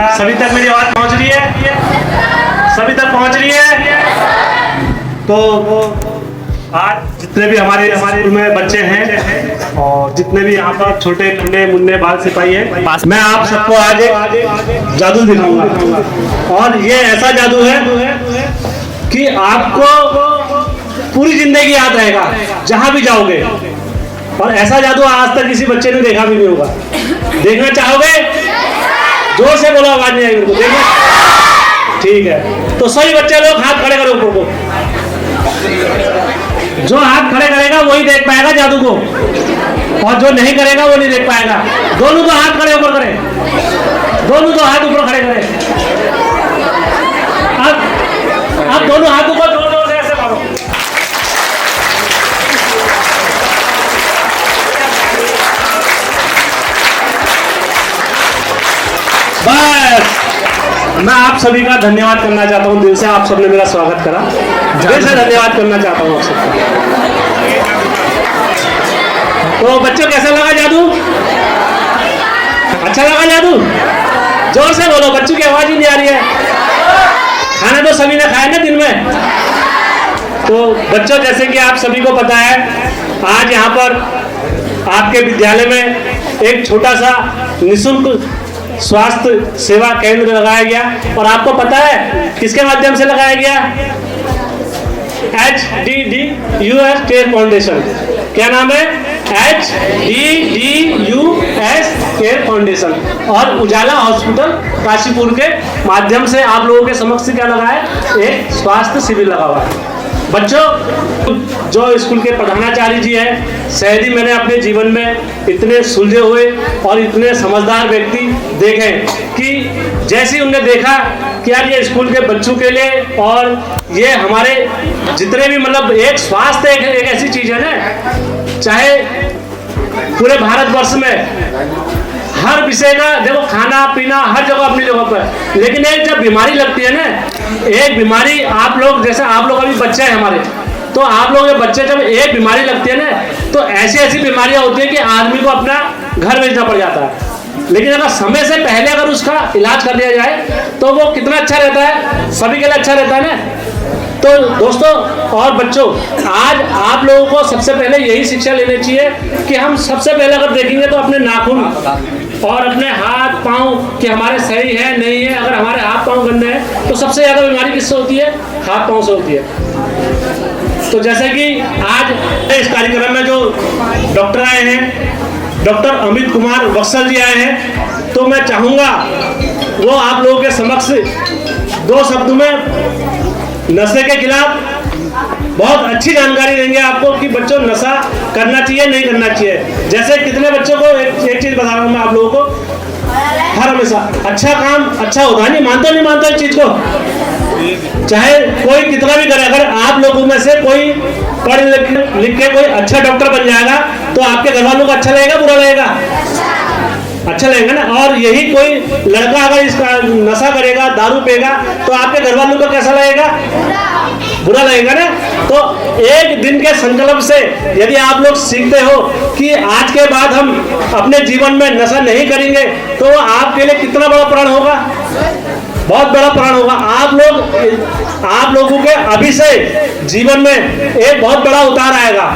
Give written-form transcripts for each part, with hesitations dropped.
सभी तक मेरी आवाज पहुंच रही है? सभी तक पहुंच रही है? तो आज जितने भी हमारे स्कूल में बच्चे हैं और जितने भी यहाँ पर छोटे मुन्ने मुन्ने बाल सिपाही हैं, मैं आप सबको आज एक जादू दिखाऊंगा। और ये ऐसा जादू है कि आपको पूरी जिंदगी याद रहेगा जहां भी जाओगे। और ऐसा जादू आज तक किसी बच्चे ने देखा भी नहीं होगा। देखना चाहोगे? जोर से बोलो, आवाज नहीं आएगी। देखना? ठीक है, तो सभी बच्चे लोग हाथ खड़े करो ऊपर को। जो हाथ खड़े करेगा वही देख पाएगा जादू को, और जो नहीं करेगा वो नहीं देख पाएगा। दोनों तो हाथ खड़े ऊपर करें, दोनों तो हाथ ऊपर खड़े करें। अब दोनों हाथ ऊपर जोर जोर से ऐसे मारो। बस मैं आप सभी का धन्यवाद करना चाहता हूँ दिल से। आप सबने मेरा स्वागत करा, दिल से धन्यवाद करना चाहता हूँ आप सबका। तो बच्चों कैसा लगा जादू? अच्छा लगा जादू? जोर से बोलो, बच्चों की आवाज ही नहीं आ रही है। खाना तो सभी ने खाया ना दिन में? तो बच्चों, जैसे कि आप सभी को पता है, आज यहाँ पर आपके विद्यालय में एक छोटा सा निःशुल्क स्वास्थ्य सेवा केंद्र लगाया गया। और आपको पता है किसके माध्यम से लगाया गया? HDDUS care foundation. क्या नाम है? HDDUS केयर फाउंडेशन और उजाला हॉस्पिटल काशीपुर के माध्यम से आप लोगों के समक्ष क्या लगा है? एक स्वास्थ्य शिविर लगा हुआ है। बच्चों, जो स्कूल के प्रधानाचार्य जी हैं, शायद ही मैंने अपने जीवन में इतने सुलझे हुए और इतने समझदार व्यक्ति देखे कि जैसे उन्हें देखा कि यार ये स्कूल के बच्चों के लिए और ये हमारे जितने भी मतलब एक स्वास्थ्य एक ऐसी चीज है ना, चाहे पूरे भारतवर्ष में हर विषय का देखो, खाना पीना हर जगह अपनी जगह पर, लेकिन एक जब बीमारी लगती है ना, एक बीमारी आप लोग जैसे आप लोग अभी बच्चे हैं हमारे, तो आप लोग के बच्चे जब एक बीमारी लगती है ना, तो ऐसी ऐसी बीमारियां होती है कि आदमी को अपना घर बेचना पड़ जाता है। लेकिन अगर समय से पहले अगर उसका इलाज कर दिया जाए तो वो कितना अच्छा रहता है, सभी के लिए अच्छा रहता है ना। तो दोस्तों और बच्चों, आज आप लोगों को सबसे पहले यही शिक्षा लेनी चाहिए कि हम सबसे पहले अगर देखेंगे तो अपने नाखून और अपने हाथ पांव कि हमारे सही है नहीं है। अगर हमारे हाथ पांव गंदे हैं तो सबसे ज्यादा बीमारी किससे होती है? हाथ पांव से होती है। तो जैसे कि आज इस कार्यक्रम में जो डॉक्टर आए हैं, डॉक्टर अमित कुमार बक्सल जी आए हैं, तो मैं चाहूंगा वो आप लोगों के समक्ष दो शब्दों में नशे के खिलाफ बहुत अच्छी जानकारी देंगे आपको कि बच्चों नशा करना चाहिए नहीं करना चाहिए। जैसे कितने बच्चों को एक चीज बता रहा हूँ मैं आप लोगों को, हर हमेशा अच्छा काम अच्छा होता है। नहीं मानता इस चीज को, चाहे कोई कितना भी करे। अगर आप लोगों में से कोई पढ़ लिख के कोई अच्छा डॉक्टर बन जाएगा तो आपके घर वालों को अच्छा लगेगा बुरा लगेगा? अच्छा लगेगा ना। और यही कोई लड़का अगर इसका नशा करेगा, दारू पिएगा, तो आपके घर वालों को कैसा लगेगा? बुरा लगेगा ना। तो एक दिन के संकल्प से यदि आप लोग सीखते हो कि आज के बाद हम अपने जीवन में नशा नहीं करेंगे, तो वो आपके लिए कितना बड़ा प्रण होगा, बहुत बड़ा प्रण होगा। आप लोगों के अभी से जीवन में एक बहुत बड़ा उतार आएगा।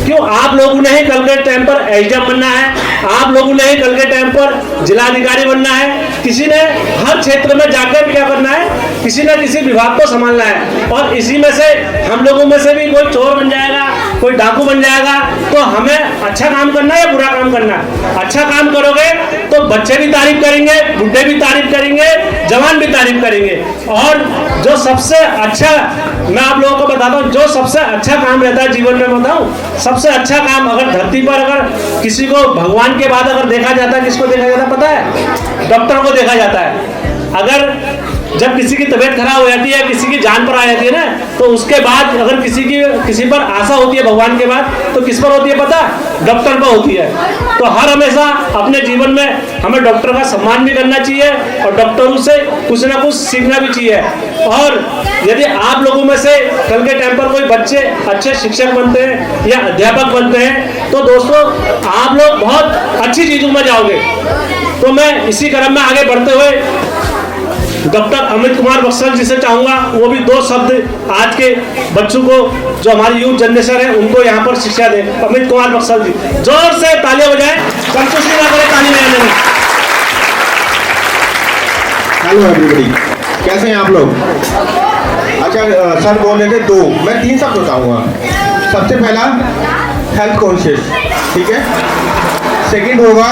क्यों? आप लोगों ने ही कल के टाइम पर एसडीएम बनना है, आप लोगों ने ही कल के टाइम पर जिलाधिकारी बनना है, किसी ने हर क्षेत्र में जाकर क्या करना है, किसी न किसी विभाग को संभालना है। और इसी में से हम लोगों में से भी कोई चोर बन जाएगा, कोई डाकू बन जाएगा। तो हमें अच्छा काम करना है या बुरा काम करना है? अच्छा काम करोगे तो बच्चे भी तारीफ करेंगे, बुढ़े भी तारीफ करेंगे, जवान भी तारीफ करेंगे। और जो सबसे अच्छा मैं आप लोगों को बताता हूँ, जो सबसे अच्छा काम रहता है जीवन में बताऊँ, सबसे अच्छा काम अगर धरती पर अगर किसी को भगवान के बाद अगर देखा जाता है, किसको देखा जाता है पता है? डॉक्टर को देखा जाता है। अगर जब किसी की तबीयत खराब हो जाती है, किसी की जान पर आ जाती है ना, तो उसके बाद अगर किसी पर आशा होती है भगवान के बाद, तो किस पर होती है पता? डॉक्टर पर होती है। तो हर हमेशा अपने जीवन में हमें डॉक्टर का सम्मान भी करना चाहिए और डॉक्टरों से कुछ ना कुछ सीखना भी चाहिए। और यदि आप लोगों में से कल के टाइम पर कोई बच्चे अच्छे शिक्षक बनते हैं या अध्यापक बनते हैं, तो दोस्तों आप लोग बहुत अच्छी चीजों में जाओगे। तो मैं इसी क्रम में आगे बढ़ते हुए डॉक्टर अमित कुमार बक्सल जी से चाहूंगा वो भी 2 शब्द आज के बच्चों को, जो हमारी यूथ जनरेशन है, उनको यहाँ पर शिक्षा दे। अमित कुमार बक्सल जी, जोर से तालियां बजाएं, संतुष्टि ना करें ताली बजाने में। हेलो एवरीबॉडी, कैसे हैं आप लोग? अच्छा, सर बोल रहे थे 2, मैं 3 शब्द बताऊंगा। सबसे पहला हेल्थ कॉन्शियस, ठीक है। सेकंड होगा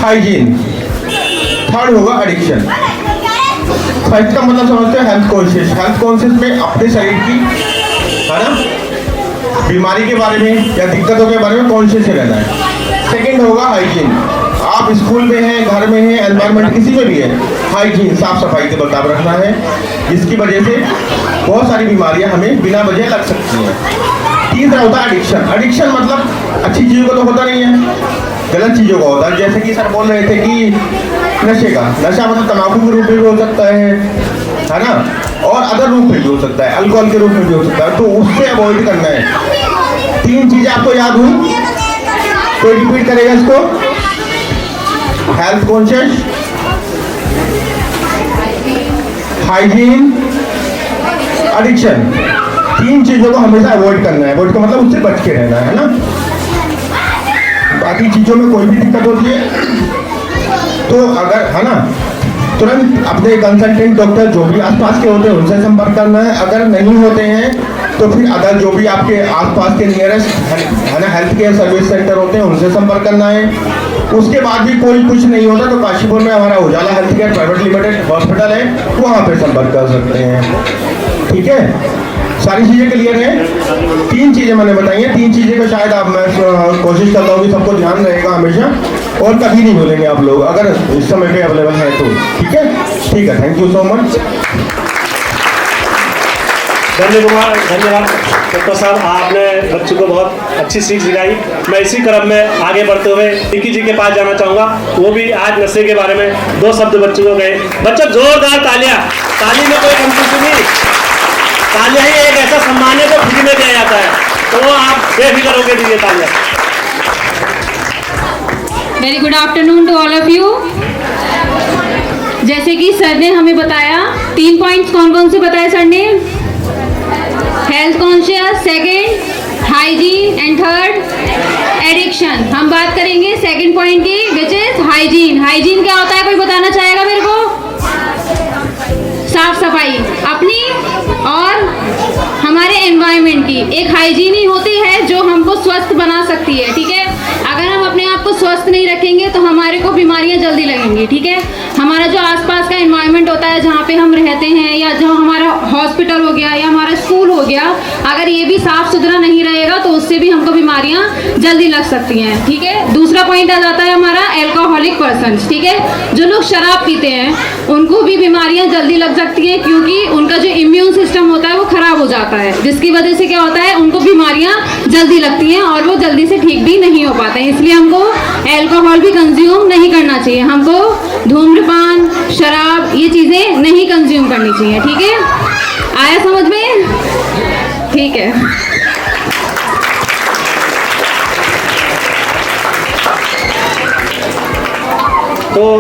हाइजीन, थर्ड होगा एडिक्शन। फर्स्ट का मतलब समझते हैं हेल्थ कॉन्शियस। हेल्थ कॉन्शियस में अपने शरीर की, है ना, बीमारी के बारे में या दिक्कतों के बारे में कॉन्शियस रहना है। सेकंड होगा हाइजीन। आप स्कूल में हैं, घर में हैं, एनवायरनमेंट किसी में भी है, हाइजीन, साफ सफाई से बर्ताव रखना है, जिसकी वजह से बहुत सारी बीमारियां हमें बिना वजह लग सकती हैं। तीसरा होता है एडिक्शन। एडिक्शन मतलब अच्छी चीज़ों का तो होता नहीं है, गलत चीज़ों का होता है। जैसे कि सर बोल रहे थे कि नशे का, नशा मतलब तम्बाकू के रूप में भी हो सकता है ना, और अदर रूप में भी हो सकता है, अल्कोहल के रूप में भी हो सकता है, तो उससे अवॉइड करना है। 3 चीज़ें आपको याद हुई, कोई रिपीट करेगा इसको? Health conscious, hygiene, addiction. 3 चीज़ों को हमेशा अवॉइड करना है। अवॉइड का मतलब उससे बच के रहना है ना। बाकी चीज़ों में कोई भी दिक्कत होती है तो अगर, है ना, तुरंत अपने कंसल्टेंट डॉक्टर जो भी आसपास के होते हैं उनसे संपर्क करना है। अगर नहीं होते हैं तो फिर अदर जो भी आपके आसपास के नियरेस्ट, है ना, हेल्थ केयर सर्विस सेंटर होते हैं उनसे संपर्क करना है। उसके बाद भी कोई कुछ नहीं होता तो काशीपुर में हमारा Ujala health care private limited hospital है, वहाँ पे संपर्क कर सकते हैं। ठीक है, सारी चीज़ें क्लियर हैं। 3 चीज़ें मैंने बताई हैं। 3 चीज़ें का शायद आप, मैं कोशिश करता हूँ कि सबको ध्यान रहेगा हमेशा, और कभी नहीं भूलेंगे आप लोग अगर इस समय पे अवेलेबल है तो। ठीक है, ठीक है, थैंक यू सो मच। धन्यवाद डॉक्टर साहब, आपने बच्चों को बहुत अच्छी सीख सिखाई। मैं इसी क्रम में आगे बढ़ते हुए टिक्की जी के पास जाना चाहूँगा। वो भी आज नशे के बारे में 2 शब्द बच्चों को कहे। बच्चों जोरदार तालियां, ताली में कोई कंपटीशन नहीं, तालियां ही एक ऐसा सम्मान है जो फ्री में दिया जाता है, तो आप बेफिक्र होकर दीजिए तालियां। Very good afternoon to all of you. जैसे कि सर ने हमें बताया 3 पॉइंट्स, कौन कौन से बताए सर ने? Health conscious, second hygiene and third addiction. हम बात करेंगे सेकंड पॉइंट की, विच इज हाइजीन। हाइजीन क्या होता है, कोई बताना चाहेगा मेरे को? साफ सफाई अपनी और हमारे एनवायरनमेंट की। एक हाइजीन ही होती है जो हमको स्वस्थ बना सकती है। ठीक है, अगर हम अपने आप को स्वस्थ नहीं रखेंगे तो हमारे को बीमारियां जल्दी लगेंगी। ठीक है, हमारा जो आसपास का एनवायरनमेंट होता है, जहाँ पे हम रहते हैं, या जो हमारा हॉस्पिटल हो गया या हमारा स्कूल हो गया, अगर ये भी साफ सुथरा नहीं रहेगा तो उससे भी हमको बीमारियां जल्दी लग सकती हैं। ठीक है, दूसरा पॉइंट आ जाता है हमारा एल्कोहलिक पर्सन। ठीक है, जो लोग शराब पीते हैं उनको भी बीमारियां जल्दी लग सकती हैं, क्योंकि उनका जो इम्यून सिस्टम होता है वो खराब हो जाता है, जिसकी वजह से क्या होता है, उनको बीमारियां जल्दी लगती हैं और वो जल्दी से ठीक भी नहीं हो पाते हैं। इसलिए हमको एल्कोहल भी कंज्यूम नहीं करना चाहिए, हमको धूम्रपान, शराब, ये चीजें नहीं कंज्यूम करनी चाहिए। ठीक है, आया समझ में? ठीक है, तो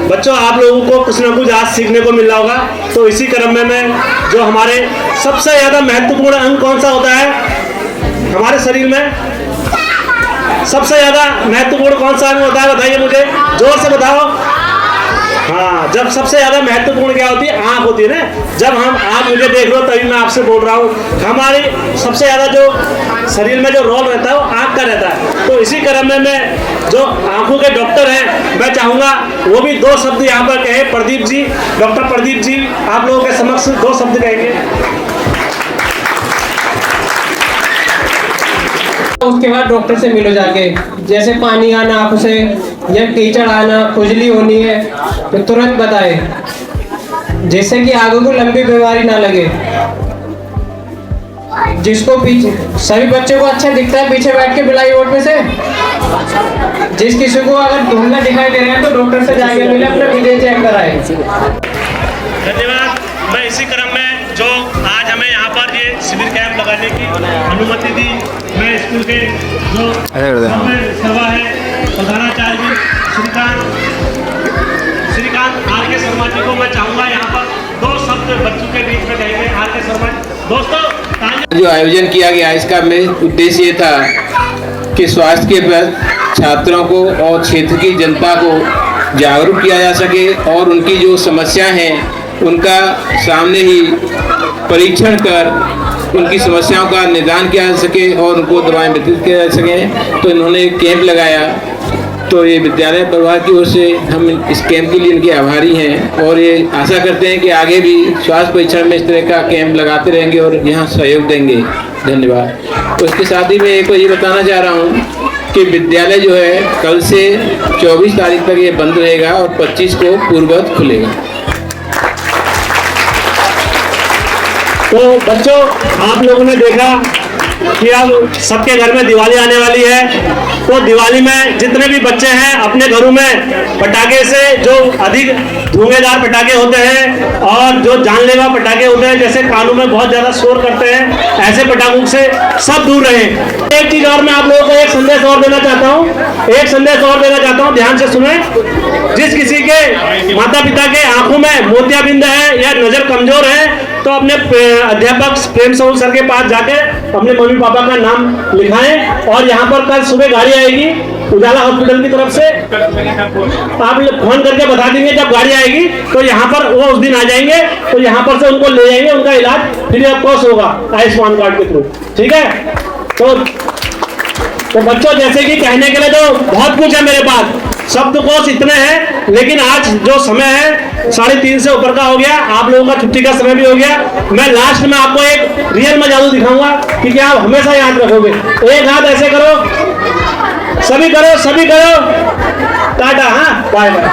बच्चों आप लोगों को कुछ ना कुछ आज सीखने को मिल रहा होगा। तो इसी क्रम में मैं, जो हमारे सबसे ज़्यादा महत्वपूर्ण अंग कौन सा होता है हमारे शरीर में? सबसे ज़्यादा महत्वपूर्ण कौन सा अंग होता है, बताइए मुझे, जोर से बताओ। हाँ, जब सबसे ज़्यादा महत्वपूर्ण क्या होती है? आँख होती है ना। जब हम, आप मुझे देख लो तभी मैं आपसे बोल रहा हूँ। हमारी सबसे ज़्यादा जो शरीर में जो रोल रहता है वो आँख का रहता है। तो इसी क्रम में मैं, जो आँखों के डॉक्टर हैं, मैं चाहूँगा वो भी 2 शब्द यहाँ पर कहे। प्रदीप जी, डॉक्टर प्रदीप जी आप लोगों के समक्ष 2 शब्द कहेंगे। उसके बाद डॉक्टर से मिलो जाके। जैसे पानी आना आँखों से या कीचड़ आना, खुजली होनी है तो तुरंत बताए। जिससे कि आगे को लंबी बीमारी ना लगे। जिसको पीछे सभी बच्चों को अच्छा दिखता है पीछे बैठ के बिलाई बोर्ड में से। जिस किसी को अगर धुंधला दिखाई दे रहा है तो डॉक्टर से जाके मिले, अपना विजय चेक कराए। धन्यवाद। मैं इसी क्रम में जो आज हमें यहाँ पर ये शिविर कैंप लगाने की अनुमति दी, मैं स्कूल के जो सभा है प्रधानाचार्य श्रीकांत आर के शर्मा जी को मैं चाहूँगा यहाँ पर 2 शब्द बच्चों के बीच में कहेंगे। आर के शर्मा दोस्तों, जो आयोजन किया गया इसका मेन उद्देश्य ये था कि स्वास्थ्य के प्रति छात्रों को और क्षेत्र की जनता को जागरूक किया जा सके और उनकी जो समस्या हैं उनका सामने ही परीक्षण कर उनकी समस्याओं का निदान किया जा सके और उनको दवाएं वितरित किया जा सके। तो इन्होंने एक कैंप लगाया, तो ये विद्यालय परिवार की ओर से हम इस कैंप के लिए इनके आभारी हैं और ये आशा करते हैं कि आगे भी स्वास्थ्य परीक्षण में इस तरह का कैंप लगाते रहेंगे और यहाँ सहयोग देंगे। धन्यवाद। उसके साथ ही मैं एक ये बताना चाह रहा हूँ कि विद्यालय जो है कल से 24 तारीख तक ये बंद रहेगा और 25 को पूर्ववत खुलेगा। तो बच्चों, आप लोगों ने देखा कि अब सबके घर में दिवाली आने वाली है, तो दिवाली में जितने भी बच्चे हैं अपने घरों में पटाखे से जो अधिक धुआंधार पटाखे होते हैं और जो जानलेवा पटाखे होते हैं, जैसे कानों में बहुत ज़्यादा शोर करते हैं, ऐसे पटाखों से सब दूर रहें। एक चीज़ और मैं आप लोगों को एक संदेश और देना चाहता हूँ, ध्यान से सुने। जिस किसी के माता पिता के आंखों में मोतियाबिंद है या नज़र कमजोर है, तो अपने अध्यापक प्रेम साहू सर के पास जाके अपने मम्मी पापा का नाम लिखाएं और यहाँ पर कल सुबह गाड़ी आएगी उजाला हॉस्पिटल की तरफ से, आप फोन करके बता देंगे जब गाड़ी आएगी, तो यहाँ पर वो उस दिन आ जाएंगे, तो यहाँ पर से उनको ले जाएंगे, उनका इलाज फ्री ऑफ कॉस्ट होगा आयुष्मान कार्ड के थ्रू। ठीक है। तो बच्चों, जैसे कि कहने के लिए तो बहुत कुछ है मेरे पास, शब्दकोश इतने हैं, लेकिन आज जो समय है 3:30 से ऊपर का हो गया, आप लोगों का छुट्टी का समय भी हो गया। मैं लास्ट में आपको एक रियल में जादू दिखाऊंगा कि क्या आप हमेशा याद रखोगे। एक हाथ ऐसे करो, सभी करो, टाटा, हाँ, बाय बाय।